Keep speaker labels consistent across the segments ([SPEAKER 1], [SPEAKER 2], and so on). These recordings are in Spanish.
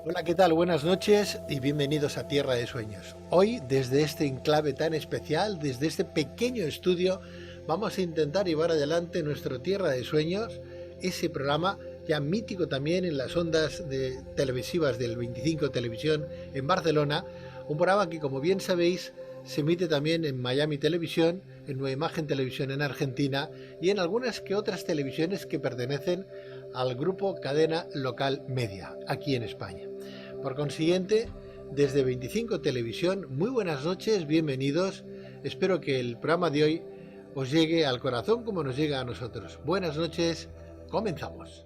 [SPEAKER 1] Hola, ¿qué tal? Buenas noches y bienvenidos a Tierra de Sueños. Hoy, desde este enclave tan especial, desde este pequeño estudio, vamos a intentar llevar adelante nuestro Tierra de Sueños, ese programa ya mítico también en las ondas televisivas del 25 Televisión en Barcelona, un programa que, como bien sabéis, se emite también en Miami Televisión, en Nueva Imagen Televisión en Argentina y en algunas que otras televisiones que pertenecen al grupo Cadena Local Media, aquí en España. Por consiguiente, desde 25 Televisión, muy buenas noches, bienvenidos. Espero que el programa de hoy os llegue al corazón como nos llega a nosotros. Buenas noches, comenzamos.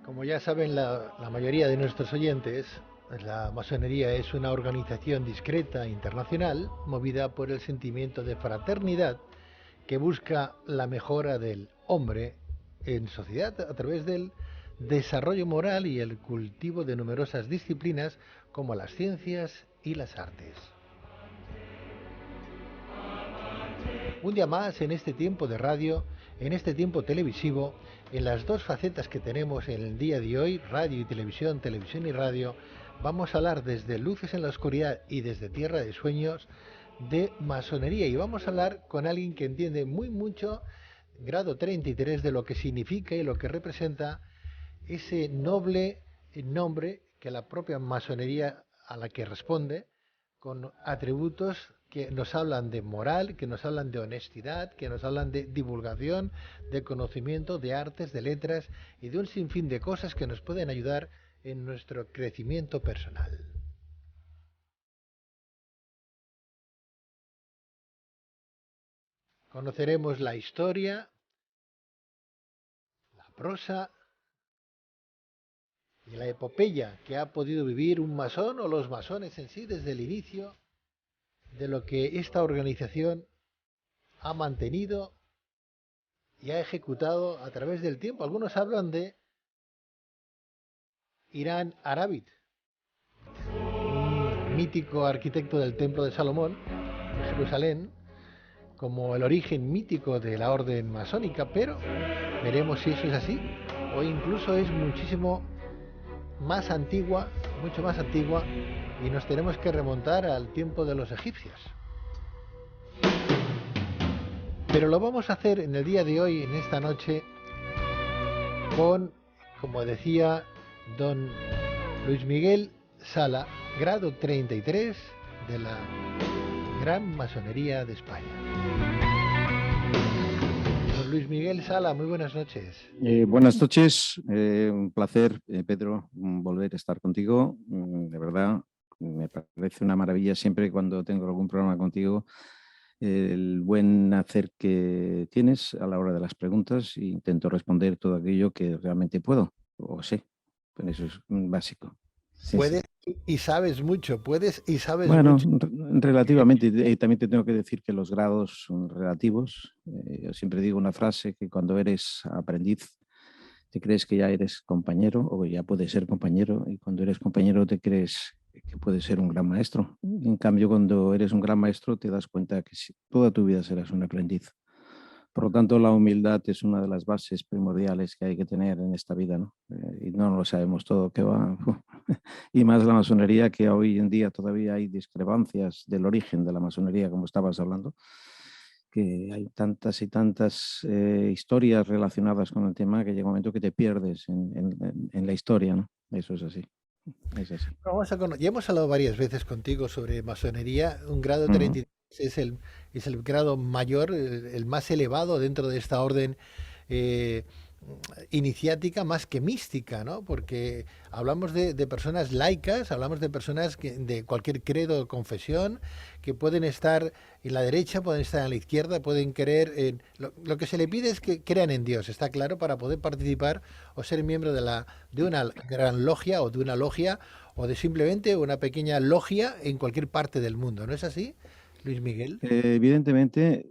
[SPEAKER 1] Como ya saben la mayoría de nuestros oyentes, la masonería es una organización discreta internacional movida por el sentimiento de fraternidad que busca la mejora del hombre en sociedad a través del desarrollo moral y el cultivo de numerosas disciplinas como las ciencias y las artes. Un día más en este tiempo de radio, en este tiempo televisivo, en las dos facetas que tenemos en el día de hoy, radio y televisión, televisión y radio, vamos a hablar desde Luces en la Oscuridad y desde Tierra de Sueños de masonería y vamos a hablar con alguien que entiende muy mucho, grado 33, de lo que significa y lo que representa ese noble nombre que la propia masonería a la que responde, con atributos que nos hablan de moral, que nos hablan de honestidad, que nos hablan de divulgación, de conocimiento, de artes, de letras y de un sinfín de cosas que nos pueden ayudar en nuestro crecimiento personal. Conoceremos la historia, la prosa y la epopeya que ha podido vivir un masón o los masones en sí desde el inicio de lo que esta organización ha mantenido y ha ejecutado a través del tiempo. Algunos hablan de Irán Arabit, un mítico arquitecto del Templo de Salomón, de Jerusalén, como el origen mítico de la orden masónica, pero veremos si eso es así o incluso es muchísimo más antigua, mucho más antigua, y nos tenemos que remontar al tiempo de los egipcios. Pero lo vamos a hacer en el día de hoy, en esta noche, con, como decía don Luis Miguel Sala, grado 33 de la Gran Masonería de España. Don Luis Miguel Sala, muy buenas noches.
[SPEAKER 2] Buenas noches, un placer, Pedro, volver a estar contigo. De verdad, me parece una maravilla siempre cuando tengo algún programa contigo, el buen hacer que tienes a la hora de las preguntas e intento responder todo aquello que realmente puedo o sé. Pues eso es básico. Sí,
[SPEAKER 1] Puedes
[SPEAKER 2] sí.
[SPEAKER 1] y sabes mucho, puedes y sabes
[SPEAKER 2] Bueno,
[SPEAKER 1] mucho.
[SPEAKER 2] relativamente, y también te tengo que decir que los grados son relativos. Yo siempre digo una frase que cuando eres aprendiz te crees que ya eres compañero o ya puedes ser compañero, y cuando eres compañero te crees que puedes ser un gran maestro. En cambio, cuando eres un gran maestro te das cuenta que toda tu vida serás un aprendiz. Por lo tanto, la humildad es una de las bases primordiales que hay que tener en esta vida, ¿no? Y no lo sabemos todo, que va. Y más la masonería, que hoy en día todavía hay discrepancias del origen de la masonería, como estabas hablando, que hay tantas y tantas historias relacionadas con el tema que llega un momento que te pierdes en la historia, ¿no? Eso es así. Es así.
[SPEAKER 1] Ya hemos hablado varias veces contigo sobre masonería. Un grado
[SPEAKER 2] Ujú.
[SPEAKER 1] 33 es el grado mayor, el más elevado dentro de esta orden, eh, iniciática más que mística, ¿no? Porque hablamos de personas laicas, hablamos de personas de cualquier credo o confesión, que pueden estar en la derecha, pueden estar en la izquierda, pueden creer en... Lo que se le pide es que crean en Dios, está claro, para poder participar o ser miembro de una gran logia o de una logia o de simplemente una pequeña logia en cualquier parte del mundo, ¿no es así, Luis Miguel?
[SPEAKER 2] Evidentemente,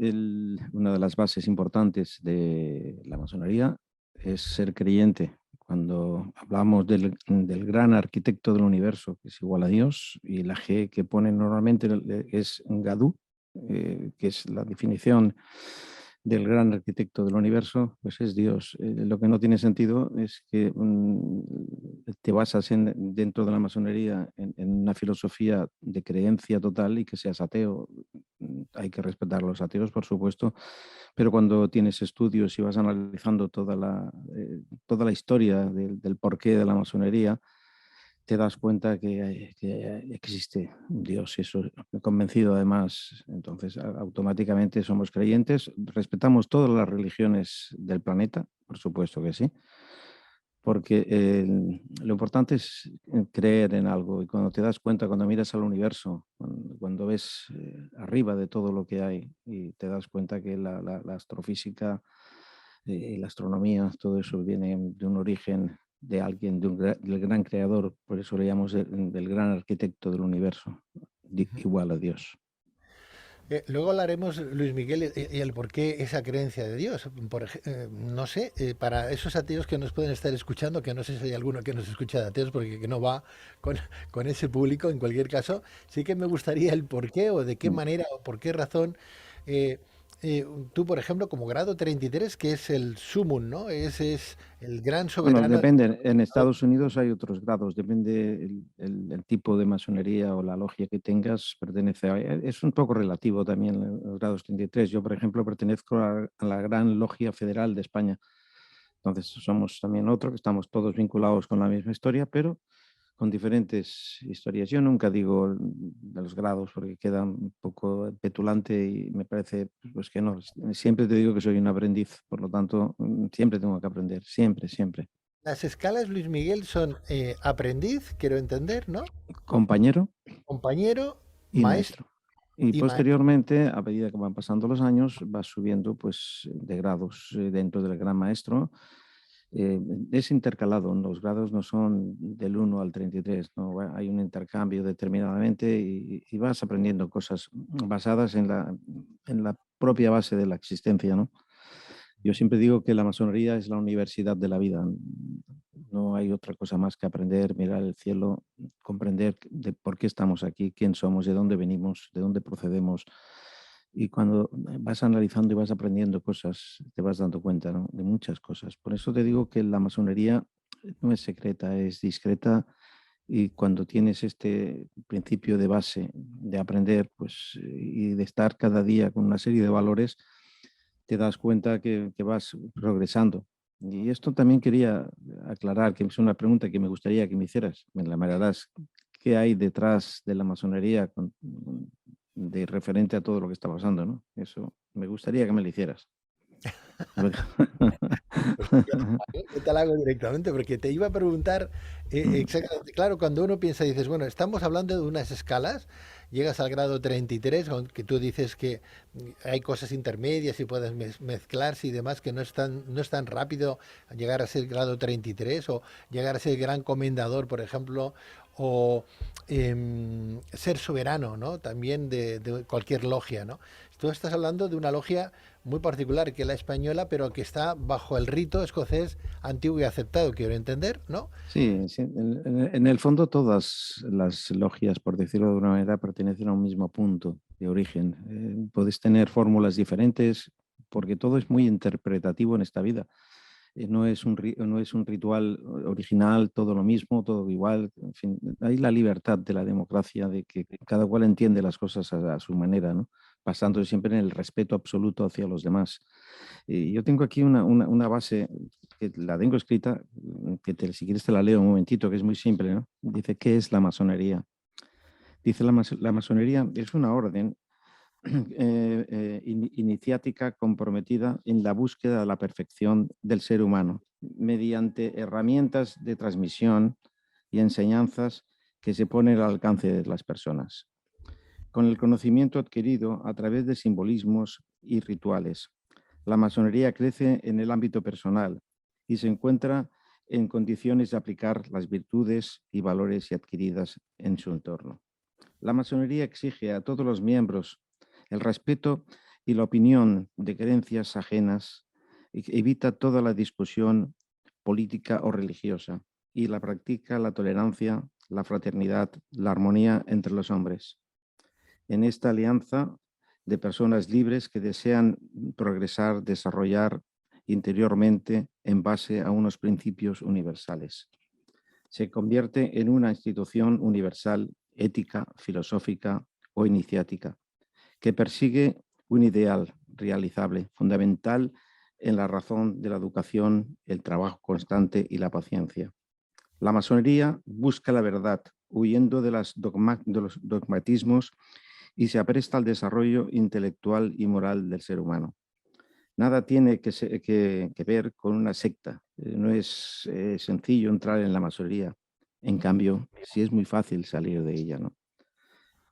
[SPEAKER 2] una de las bases importantes de la masonería es ser creyente. Cuando hablamos del gran arquitecto del universo, que es igual a Dios, y la G que pone normalmente es Gadú, que es la definición del gran arquitecto del universo, pues es Dios. Lo que no tiene sentido es que te basas dentro de la masonería en una filosofía de creencia total y que seas ateo. Hay que respetar a los ateos, por supuesto, pero cuando tienes estudios y vas analizando toda la historia del porqué de la masonería, te das cuenta que existe un Dios, y eso convencido además, entonces automáticamente somos creyentes, respetamos todas las religiones del planeta, por supuesto que sí, porque lo importante es creer en algo y cuando te das cuenta, cuando miras al universo, cuando ves arriba de todo lo que hay y te das cuenta que la astrofísica y la astronomía, todo eso viene de un origen de alguien, del gran creador, por eso le llamamos del gran arquitecto del universo, igual a Dios.
[SPEAKER 1] Luego hablaremos, Luis Miguel, y el por qué esa creencia de Dios. No sé, para esos ateos que nos pueden estar escuchando, que no sé si hay alguno que nos escucha de ateos porque que no va con ese público, en cualquier caso, sí que me gustaría el por qué o de qué
[SPEAKER 2] Mm.
[SPEAKER 1] manera o por qué razón eh, tú, por ejemplo, como grado 33, que es el sumum, ¿no? Ese es el gran
[SPEAKER 2] Bueno,
[SPEAKER 1] soberano.
[SPEAKER 2] depende. En Estados Unidos hay otros grados, depende el tipo de masonería o la logia que tengas, pertenece a... Es un poco relativo también los grados 33. Yo, por ejemplo, pertenezco a la Gran Logia Federal de España. Entonces, somos también otro, que estamos todos vinculados con la misma historia, pero con diferentes historias. Yo nunca digo de los grados porque queda un poco petulante y me parece pues que no. Siempre te digo que soy un aprendiz, por lo tanto, siempre tengo que aprender, siempre, siempre.
[SPEAKER 1] Las escalas, Luis Miguel, son aprendiz, quiero entender, ¿no?
[SPEAKER 2] Compañero
[SPEAKER 1] Compañero,
[SPEAKER 2] y
[SPEAKER 1] maestro
[SPEAKER 2] maestro. Y
[SPEAKER 1] y maestro.
[SPEAKER 2] posteriormente, a medida que van pasando los años, vas subiendo pues, de grados dentro del gran maestro. Es intercalado, los grados no son del 1 al 33, ¿no? Hay un intercambio determinadamente y vas aprendiendo cosas basadas en la propia base de la existencia, ¿no? Yo siempre digo que la masonería es la universidad de la vida. No hay otra cosa más que aprender, mirar el cielo, comprender de por qué estamos aquí, quién somos, de dónde venimos, de dónde procedemos. Y cuando vas analizando y vas aprendiendo cosas, te vas dando cuenta, ¿no?, de muchas cosas. Por eso te digo que la masonería no es secreta, es discreta. Y cuando tienes este principio de base de aprender, pues, y de estar cada día con una serie de valores, te das cuenta que vas progresando. Y esto también quería aclarar, que es una pregunta que me gustaría que me hicieras, me la harás. ¿Qué hay detrás de la masonería de referente a todo lo que está pasando, ¿no? Eso me gustaría que me lo hicieras.
[SPEAKER 1] Pues yo te la hago directamente porque te iba a preguntar exactamente, claro, cuando uno piensa, dices, bueno, estamos hablando de unas escalas, llegas al grado 33, aunque tú dices que hay cosas intermedias y puedes mezclarse y demás, que no es tan rápido llegar a ser grado 33 o llegar a ser gran comendador, por ejemplo, o ser soberano, ¿no? También de cualquier logia, ¿no? Tú estás hablando de una logia muy particular que es la española, pero que está bajo el rito escocés antiguo y aceptado, quiero entender, ¿no?
[SPEAKER 2] Sí, sí, en el fondo todas las logias, por decirlo de una manera, pertenecen a un mismo punto de origen. Puedes tener fórmulas diferentes porque todo es muy interpretativo en esta vida. No es un ritual original, todo lo mismo, todo igual. En fin, hay la libertad de la democracia, de que cada cual entiende las cosas a su manera, ¿no? Basándose siempre en el respeto absoluto hacia los demás. Y yo tengo aquí una base que la tengo escrita, si quieres te la leo un momentito, que es muy simple, ¿no? Dice, ¿qué es la masonería? Dice, la masonería es una orden iniciática comprometida en la búsqueda de la perfección del ser humano, mediante herramientas de transmisión y enseñanzas que se ponen al alcance de las personas, con el conocimiento adquirido a través de simbolismos y rituales. La masonería crece en el ámbito personal y se encuentra en condiciones de aplicar las virtudes y valores adquiridas en su entorno. La masonería exige a todos los miembros el respeto y la opinión de creencias ajenas, evita toda la discusión política o religiosa y la practica la tolerancia, la fraternidad, la armonía entre los hombres. En esta alianza de personas libres que desean progresar, desarrollar interiormente en base a unos principios universales. Se convierte en una institución universal, ética, filosófica o iniciática, que persigue un ideal realizable, fundamental en la razón de la educación, el trabajo constante y la paciencia. La masonería busca la verdad, huyendo de los dogmatismos y se apresta al desarrollo intelectual y moral del ser humano. Nada tiene que ver con una secta. No es sencillo entrar en la masonería. En cambio, sí es muy fácil salir de ella, ¿no?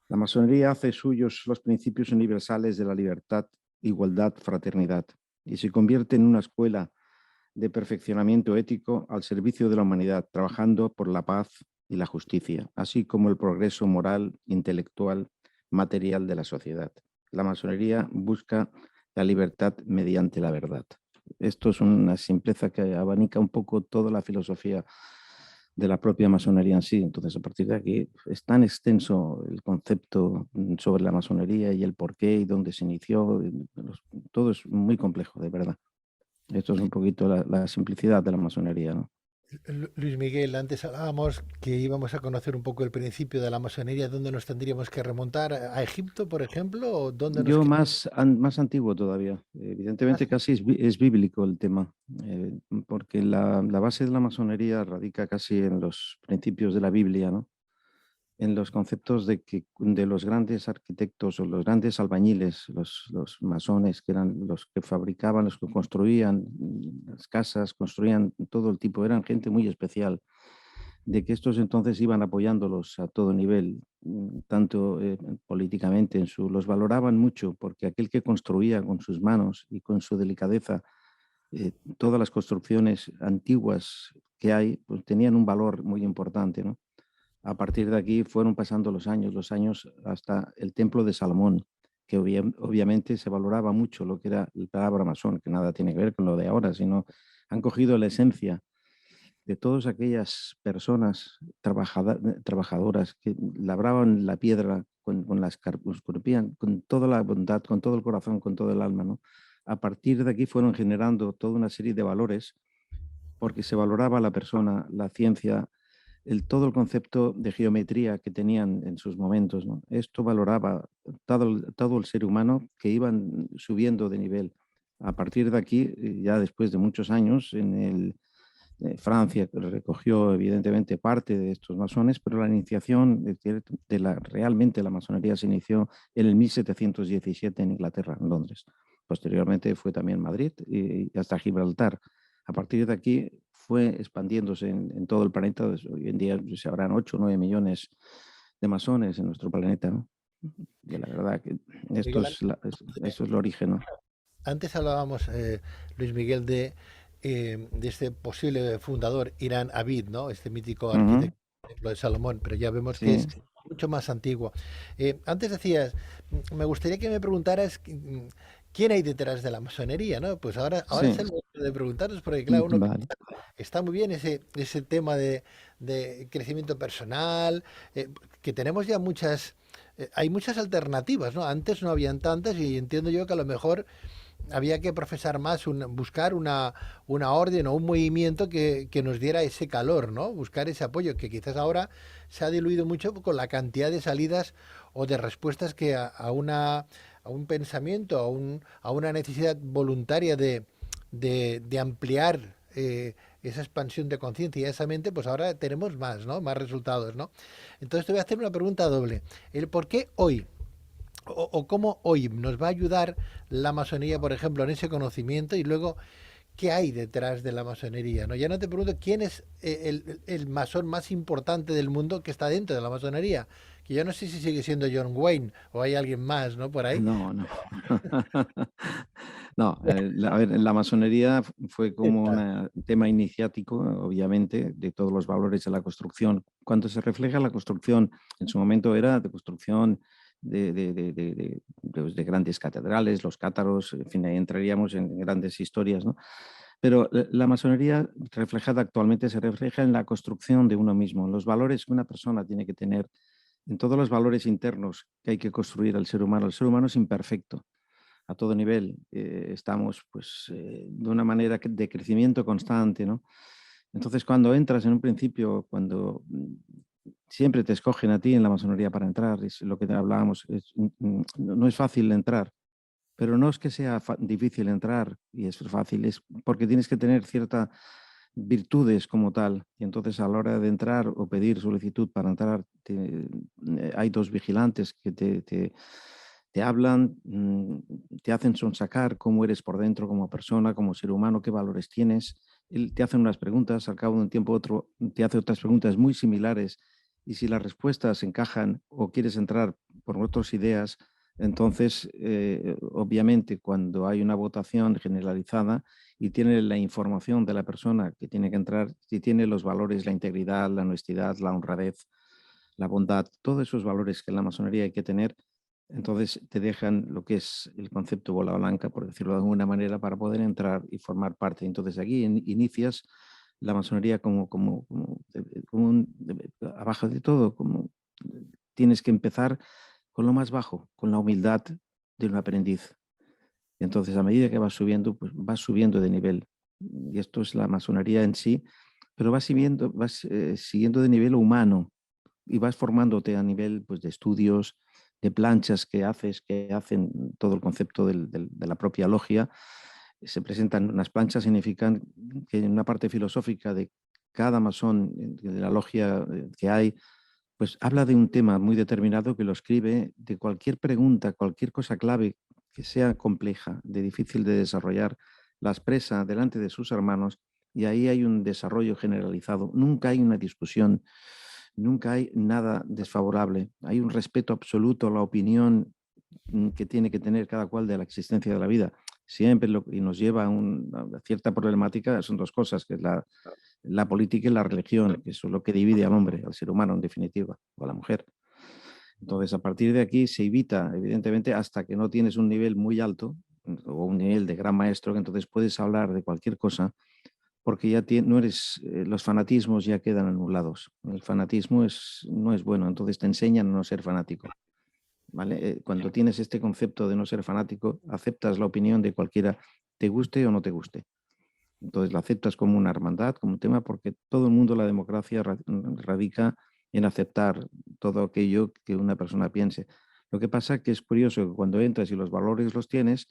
[SPEAKER 2] La masonería hace suyos los principios universales de la libertad, igualdad, fraternidad y se convierte en una escuela de perfeccionamiento ético al servicio de la humanidad, trabajando por la paz y la justicia, así como el progreso moral, intelectual, material de la sociedad. La masonería busca la libertad mediante la verdad. Esto es una simpleza que abanica un poco toda la filosofía de la propia masonería en sí. Entonces, a partir de aquí es tan extenso el concepto sobre la masonería y el por qué y dónde se inició. Todo es muy complejo, de verdad. Esto es un poquito la simplicidad de la masonería, ¿no?
[SPEAKER 1] Luis Miguel, antes hablábamos que íbamos a conocer un poco el principio de la masonería, dónde nos tendríamos que remontar, a Egipto, por ejemplo, o dónde nos
[SPEAKER 2] Yo más antiguo todavía. Evidentemente casi es bíblico el tema, porque la base de la masonería radica casi en los principios de la Biblia, ¿no? En los conceptos de los grandes arquitectos o los grandes albañiles, los masones, que eran los que fabricaban, los que construían las casas, construían todo el tipo, eran gente muy especial, de que estos entonces iban apoyándolos a todo nivel, tanto políticamente, los valoraban mucho, porque aquel que construía con sus manos y con su delicadeza todas las construcciones antiguas que hay, pues tenían un valor muy importante, ¿no? A partir de aquí fueron pasando los años hasta el templo de Salomón, que obviamente se valoraba mucho lo que era el palabra masón, que nada tiene que ver con lo de ahora, sino han cogido la esencia de todas aquellas personas trabajadoras que labraban la piedra esculpían con toda la bondad, con todo el corazón, con todo el alma, ¿no? A partir de aquí fueron generando toda una serie de valores porque se valoraba la persona, la ciencia, todo el concepto de geometría que tenían en sus momentos, ¿no? Esto valoraba todo el ser humano que iban subiendo de nivel. A partir de aquí, ya después de muchos años, Francia recogió evidentemente parte de estos masones, pero la iniciación realmente la masonería se inició en el 1717 en Inglaterra, en Londres. Posteriormente fue también Madrid y hasta Gibraltar. A partir de aquí fue expandiéndose en todo el planeta. Hoy en día se habrán 8 o 9 millones de masones en nuestro planeta, ¿no? Y la verdad que
[SPEAKER 1] Miguel,
[SPEAKER 2] eso es el origen, ¿no?
[SPEAKER 1] antes hablábamos, Luis Miguel, de este posible fundador, Irán Abid, ¿no? Este mítico arquitecto del templo de Salomón, pero ya vemos que es
[SPEAKER 2] Sí,
[SPEAKER 1] mucho más antiguo. Antes decías, me gustaría que me preguntaras quién hay detrás de la masonería, ¿no? Pues ahora es
[SPEAKER 2] sí,
[SPEAKER 1] el momento de preguntaros, porque claro, uno
[SPEAKER 2] vale.
[SPEAKER 1] está muy bien ese tema de crecimiento personal, que tenemos ya hay muchas alternativas, ¿no? Antes no habían tantas y entiendo yo que a lo mejor había que profesar más, buscar una orden o un movimiento que nos diera ese calor, ¿no? Buscar ese apoyo, que quizás ahora se ha diluido mucho con la cantidad de salidas o de respuestas que a un pensamiento, a una necesidad voluntaria de ampliar esa expansión de conciencia y esa mente, pues ahora tenemos más, ¿no? Más resultados, ¿no? Entonces te voy a hacer una pregunta doble. ¿El por qué hoy? o cómo hoy nos va a ayudar la masonería, por ejemplo, en ese conocimiento y luego qué hay detrás de la masonería, ¿no? Ya no te pregunto quién es el masón más importante del mundo que está dentro de la masonería, que yo no sé si sigue siendo John Wayne o hay alguien más, ¿no? Por ahí.
[SPEAKER 2] No, no. No, a ver, la masonería fue como un tema iniciático, obviamente, de todos los valores de la construcción. Cuando se refleja la construcción, en su momento era de construcción de grandes catedrales, los cátaros, en fin, ahí entraríamos en grandes historias, ¿no? Pero la masonería reflejada actualmente se refleja en la construcción de uno mismo, en los valores que una persona tiene que tener, en todos los valores internos que hay que construir al ser humano. El ser humano es imperfecto a todo nivel. Estamos pues de una manera de crecimiento constante, ¿no? Entonces, cuando entras en un principio, cuando siempre te escogen a ti en la masonería para entrar, es lo que hablábamos, no es fácil entrar, pero no es que sea difícil entrar y es fácil, es porque tienes que tener ciertas virtudes como tal. Y entonces a la hora de entrar o pedir solicitud para entrar, hay dos vigilantes que te hablan, te hacen sonsacar cómo eres por dentro como persona, como ser humano, qué valores tienes. Te hacen unas preguntas, al cabo de un tiempo otro te hace otras preguntas muy similares y si las respuestas encajan o quieres entrar por otras ideas, entonces, obviamente, cuando hay una votación generalizada y tiene la información de la persona que tiene que entrar, si tiene los valores, la integridad, la honestidad, la honradez, la bondad, todos esos valores que en la masonería hay que tener, entonces te dejan lo que es el concepto bola blanca, por decirlo de alguna manera, para poder entrar y formar parte. Entonces aquí inicias la masonería abajo de todo, como tienes que empezar con lo más bajo, con la humildad de un aprendiz. Y entonces, a medida que vas subiendo, pues vas subiendo de nivel. Y esto es la masonería en sí, pero vas siguiendo de nivel humano y vas formándote a nivel pues, de estudios, de planchas que hacen todo el concepto de la propia logia. Se presentan unas planchas, significan que en una parte filosófica de cada masón de la logia que hay, pues habla de un tema muy determinado que lo escribe de cualquier pregunta, cualquier cosa clave que sea compleja, de difícil de desarrollar, la expresa delante de sus hermanos y ahí hay un desarrollo generalizado. Nunca hay una discusión, nunca hay nada desfavorable. Hay un respeto absoluto a la opinión que tiene que tener cada cual de la existencia de la vida. Siempre lo que nos lleva a cierta problemática son dos cosas, que es la política y la religión, que eso es lo que divide al hombre, al ser humano en definitiva, o a la mujer. Entonces, a partir de aquí se evita, evidentemente, hasta que no tienes un nivel muy alto o un nivel de gran maestro, que entonces puedes hablar de cualquier cosa, porque ya no eres, los fanatismos ya quedan anulados. El fanatismo no es bueno, entonces te enseñan a no ser fanático. ¿Vale? Cuando tienes este concepto de no ser fanático, aceptas la opinión de cualquiera, te guste o no te guste. Entonces la aceptas como una hermandad, como un tema, porque todo el mundo, la democracia radica en aceptar todo aquello que una persona piense. Lo que pasa es que es curioso que cuando entras y los valores los tienes,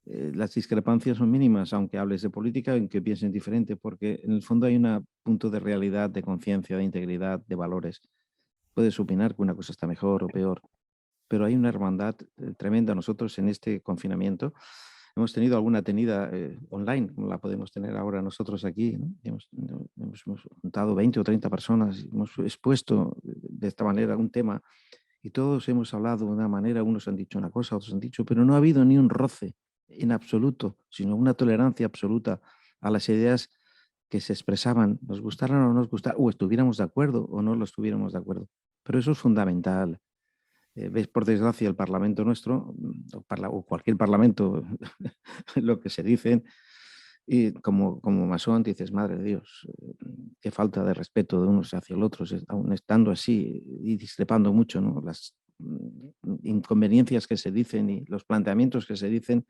[SPEAKER 2] las discrepancias son mínimas, aunque hables de política, en que piensen diferente, porque en el fondo hay un punto de realidad, de conciencia, de integridad, de valores. Puedes opinar que una cosa está mejor o peor, pero hay una hermandad tremenda. Nosotros en este confinamiento hemos tenido alguna tenida online, como la podemos tener ahora nosotros aquí, ¿no? Hemos juntado 20 o 30 personas, hemos expuesto de esta manera un tema y todos hemos hablado de una manera, unos han dicho una cosa, otros han dicho, pero no ha habido ni un roce en absoluto, sino una tolerancia absoluta a las ideas que se expresaban, nos gustaran o no nos gustaran, o estuviéramos de acuerdo o no lo estuviéramos de acuerdo. Pero eso es fundamental. Ves, por desgracia, el Parlamento nuestro, o cualquier Parlamento, lo que se dicen, y como masón dices, madre de Dios, qué falta de respeto de unos hacia el otro, aún estando así y discrepando mucho, ¿no? Las inconveniencias que se dicen y los planteamientos que se dicen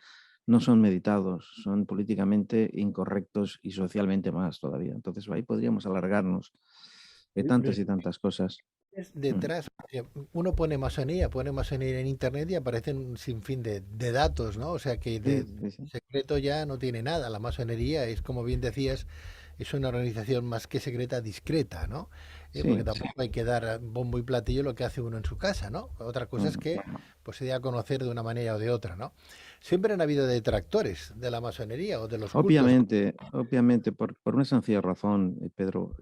[SPEAKER 2] no son meditados, son políticamente incorrectos y socialmente más todavía. Entonces ahí podríamos alargarnos de tantas y tantas cosas.
[SPEAKER 1] Detrás, uno pone masonería en internet y aparecen un sinfín de datos, ¿no? O sea que
[SPEAKER 2] Sí,
[SPEAKER 1] de
[SPEAKER 2] sí, sí.
[SPEAKER 1] secreto ya no tiene nada. La masonería es, como bien decías, es una organización más que secreta, discreta, ¿no? Porque
[SPEAKER 2] Sí,
[SPEAKER 1] tampoco hay que dar bombo y platillo lo que hace uno en su casa, ¿no? Otra cosa es que pues, se dé a conocer de una manera o de otra, ¿no? Siempre han habido detractores de la masonería o de los cultos.
[SPEAKER 2] obviamente, por una sencilla razón, Pedro.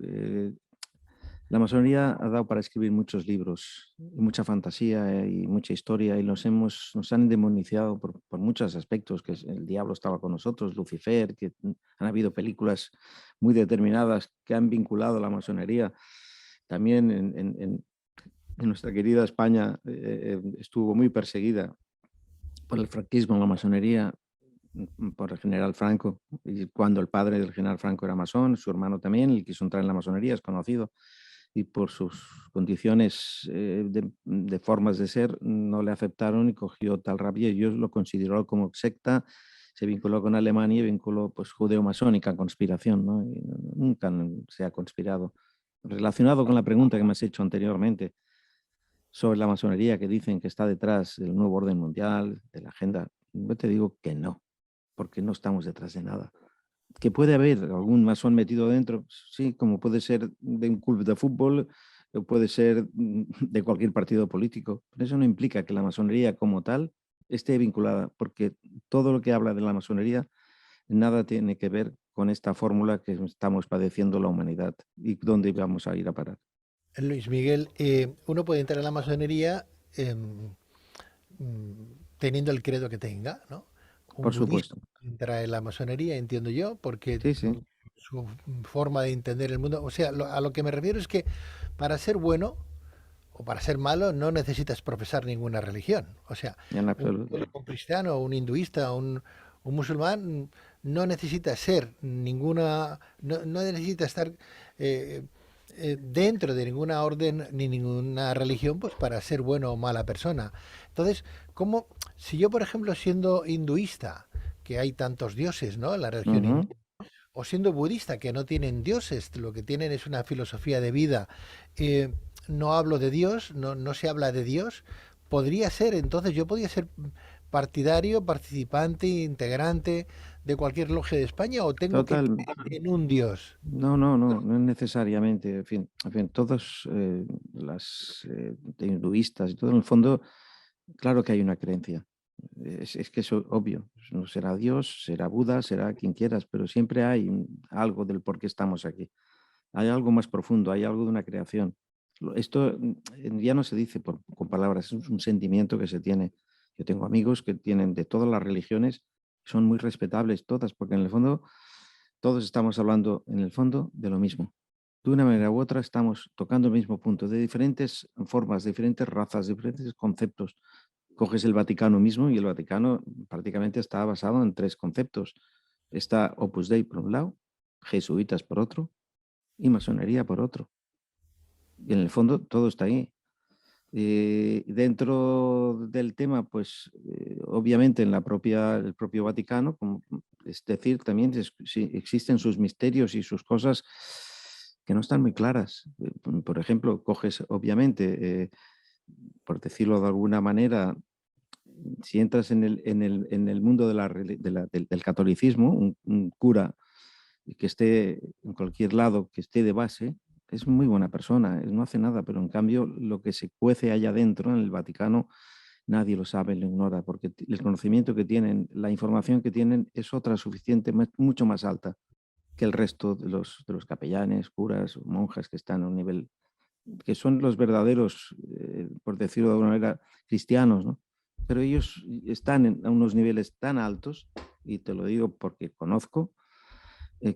[SPEAKER 2] La masonería ha dado para escribir muchos libros, y mucha fantasía y mucha historia, y nos han demonizado por muchos aspectos, que el diablo estaba con nosotros, Lucifer, que han habido películas muy determinadas que han vinculado a la masonería. También en nuestra querida España estuvo muy perseguida por el franquismo, la masonería, por el general Franco, y cuando el padre del general Franco era masón, su hermano también, él quiso entrar en la masonería, es conocido, y por sus condiciones de formas de ser no le aceptaron y cogió tal rabia y ellos lo consideró como secta, se vinculó con Alemania y vinculó pues judeo-masónica, conspiración, ¿no? Y nunca se ha conspirado. Relacionado con la pregunta que me has hecho anteriormente sobre la masonería, que dicen que está detrás del nuevo orden mundial, de la agenda, yo te digo que no, porque no estamos detrás de nada. Que puede haber algún masón metido dentro, sí, como puede ser de un club de fútbol, o puede ser de cualquier partido político. Pero eso no implica que la masonería como tal esté vinculada, porque todo lo que habla de la masonería nada tiene que ver con esta fórmula que estamos padeciendo la humanidad y dónde vamos a ir a parar.
[SPEAKER 1] Luis Miguel, uno puede entrar en la masonería teniendo el credo que tenga, ¿no? Un
[SPEAKER 2] Por
[SPEAKER 1] budista
[SPEAKER 2] supuesto.
[SPEAKER 1] entra en la masonería, entiendo yo, porque
[SPEAKER 2] Sí, sí.
[SPEAKER 1] su forma de entender el mundo, o sea, a lo que me refiero es que para ser bueno o para ser malo no necesitas profesar ninguna religión. O sea,
[SPEAKER 2] En
[SPEAKER 1] un
[SPEAKER 2] absoluto.
[SPEAKER 1] católico, un cristiano, un hinduista, un musulmán no necesita ser ninguna, no necesita estar eh, dentro de ninguna orden ni ninguna religión pues para ser bueno o mala persona. Entonces, ¿cómo, si yo, por ejemplo, siendo hinduista, que hay tantos dioses, ¿no? La religión hindú,
[SPEAKER 2] Ujú.
[SPEAKER 1] o siendo budista, que no tienen dioses, lo que tienen es una filosofía de vida, no hablo de Dios, no se habla de Dios, podría ser, entonces yo podría ser partidario, participante, integrante de cualquier logia de España o tengo que
[SPEAKER 2] Total.
[SPEAKER 1] creer en un Dios.
[SPEAKER 2] No es necesariamente. En fin, todas las hinduistas y todo, en el fondo, claro que hay una creencia. Es que es obvio. No será Dios, será Buda, será quien quieras, pero siempre hay algo del por qué estamos aquí. Hay algo más profundo, hay algo de una creación. Esto ya no se dice con palabras, es un sentimiento que se tiene. Yo tengo amigos que tienen de todas las religiones, son muy respetables todas, porque en el fondo todos estamos hablando, en el fondo, de lo mismo. De una manera u otra estamos tocando el mismo punto, de diferentes formas, diferentes razas, diferentes conceptos. Coges el Vaticano mismo y el Vaticano prácticamente está basado en tres conceptos. Está Opus Dei por un lado, jesuitas por otro y masonería por otro. Y en el fondo todo está ahí. Dentro del tema, pues obviamente en el propio Vaticano, es decir, también sí, existen sus misterios y sus cosas que no están muy claras. Por ejemplo, coges obviamente, por decirlo de alguna manera, si entras en el mundo del catolicismo, un cura que esté en cualquier lado, que esté de base, es muy buena persona, no hace nada, pero en cambio lo que se cuece allá adentro en el Vaticano nadie lo sabe, lo ignora, porque el conocimiento que tienen, la información que tienen es otra suficiente, mucho más alta que el resto de los capellanes, curas, monjas que están a un nivel, que son los verdaderos, por decirlo de alguna manera, cristianos, ¿no? Pero ellos están a unos niveles tan altos, y te lo digo porque conozco,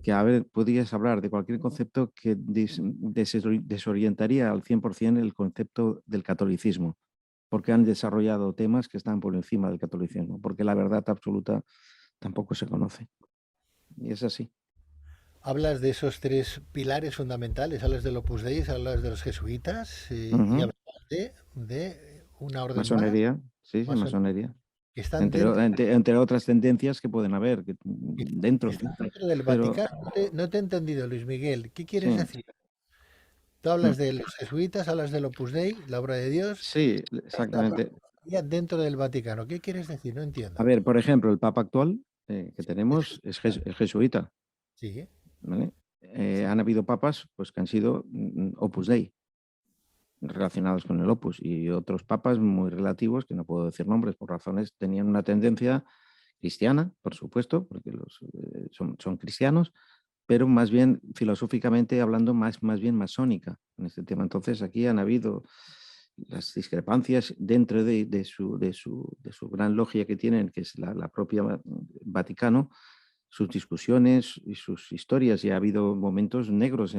[SPEAKER 2] que a ver, podrías hablar de cualquier concepto que desorientaría al 100% el concepto del catolicismo, porque han desarrollado temas que están por encima del catolicismo, porque la verdad absoluta tampoco se conoce. Y es así.
[SPEAKER 1] Hablas de esos tres pilares fundamentales, hablas del Opus Dei, hablas de los jesuitas y
[SPEAKER 2] Ujú.
[SPEAKER 1] hablas de una orden más,
[SPEAKER 2] Masonería, sí, sí,
[SPEAKER 1] más
[SPEAKER 2] masonería.
[SPEAKER 1] que están
[SPEAKER 2] Entre,
[SPEAKER 1] dentro,
[SPEAKER 2] entre otras tendencias que pueden haber
[SPEAKER 1] que
[SPEAKER 2] dentro.
[SPEAKER 1] están dentro del
[SPEAKER 2] Pero
[SPEAKER 1] Vaticano. No te he entendido, Luis Miguel. ¿Qué quieres
[SPEAKER 2] sí,
[SPEAKER 1] decir? Tú hablas de los jesuitas, hablas del Opus Dei, la obra de Dios,
[SPEAKER 2] sí,
[SPEAKER 1] está
[SPEAKER 2] exactamente.
[SPEAKER 1] ya dentro del Vaticano. ¿Qué quieres decir? No
[SPEAKER 2] A
[SPEAKER 1] entiendo.
[SPEAKER 2] ver, por ejemplo, el Papa actual que
[SPEAKER 1] Es-
[SPEAKER 2] tenemos es jesuita,
[SPEAKER 1] Sí,
[SPEAKER 2] ¿vale? han habido papas pues, que han sido Opus Dei, relacionados con el Opus, y otros papas muy relativos, que no puedo decir nombres por razones, tenían una tendencia cristiana, por supuesto, porque son cristianos, pero más bien filosóficamente hablando más bien masónica en este tema. Entonces aquí han habido las discrepancias dentro de su gran logia que tienen, que es la propia Vaticano, sus discusiones y sus historias, y ha habido momentos negros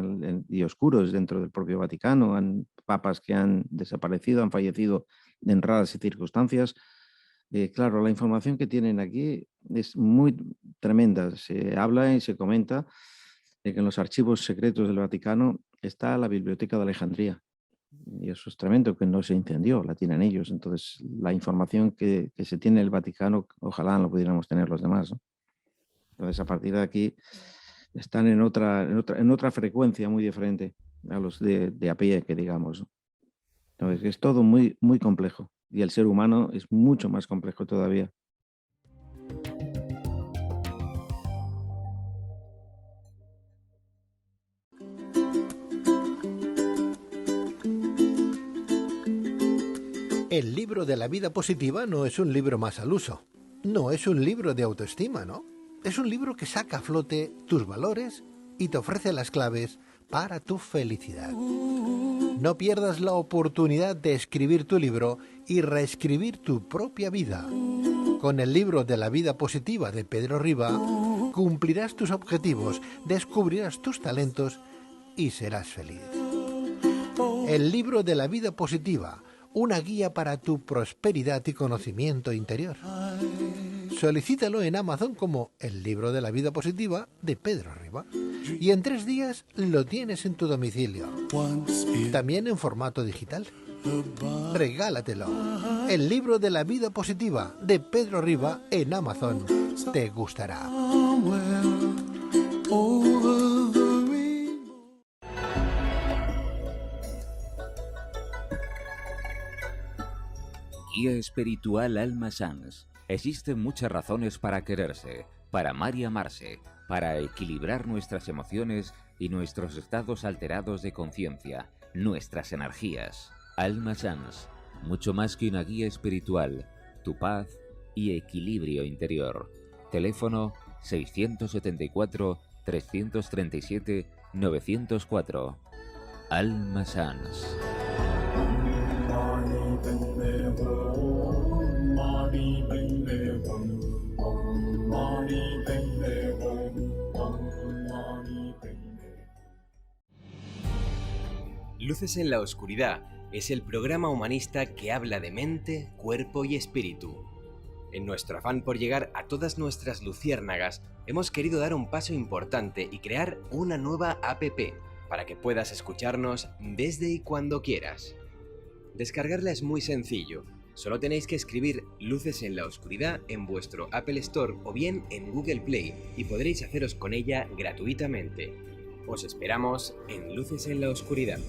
[SPEAKER 2] y oscuros dentro del propio Vaticano, papas que han desaparecido, han fallecido en raras circunstancias. Claro, la información que tienen aquí es muy tremenda. Se habla y se comenta de que en los archivos secretos del Vaticano está la Biblioteca de Alejandría. Y eso es tremendo, que no se incendió, la tienen ellos. Entonces, la información que se tiene en el Vaticano, ojalá lo pudiéramos tener los demás, ¿no? Entonces, a partir de aquí, están en otra frecuencia muy diferente a los de a pie, que digamos, ¿no? Entonces, es todo muy, muy complejo. Y el ser humano es mucho más complejo todavía.
[SPEAKER 1] El libro de la vida positiva no es un libro más al uso. No es un libro de autoestima, ¿no? Es un libro que saca a flote tus valores y te ofrece las claves para tu felicidad. No pierdas la oportunidad de escribir tu libro y reescribir tu propia vida. Con el libro de la vida positiva de Pedro Riba, cumplirás tus objetivos, descubrirás tus talentos y serás feliz. El libro de la vida positiva, una guía para tu prosperidad y conocimiento interior. Solicítalo en Amazon como El libro de la vida positiva de Pedro Riba. Y en 3 días lo tienes en tu domicilio. También en formato digital. Regálatelo. El libro de la vida positiva de Pedro Riba en Amazon. Te gustará.
[SPEAKER 3] Guía espiritual Alma Sans. Existen muchas razones para quererse, para amar y amarse, para equilibrar nuestras emociones y nuestros estados alterados de conciencia, nuestras energías. Alma Sans, mucho más que una guía espiritual, tu paz y equilibrio interior. Teléfono 674-337-904. Alma Sans.
[SPEAKER 4] Luces en la Oscuridad es el programa humanista que habla de mente, cuerpo y espíritu. En nuestro afán por llegar a todas nuestras luciérnagas, hemos querido dar un paso importante y crear una nueva app para que puedas escucharnos desde y cuando quieras. Descargarla es muy sencillo. Solo tenéis que escribir Luces en la Oscuridad en vuestro Apple Store o bien en Google Play y podréis haceros con ella gratuitamente. Os esperamos en Luces en la Oscuridad.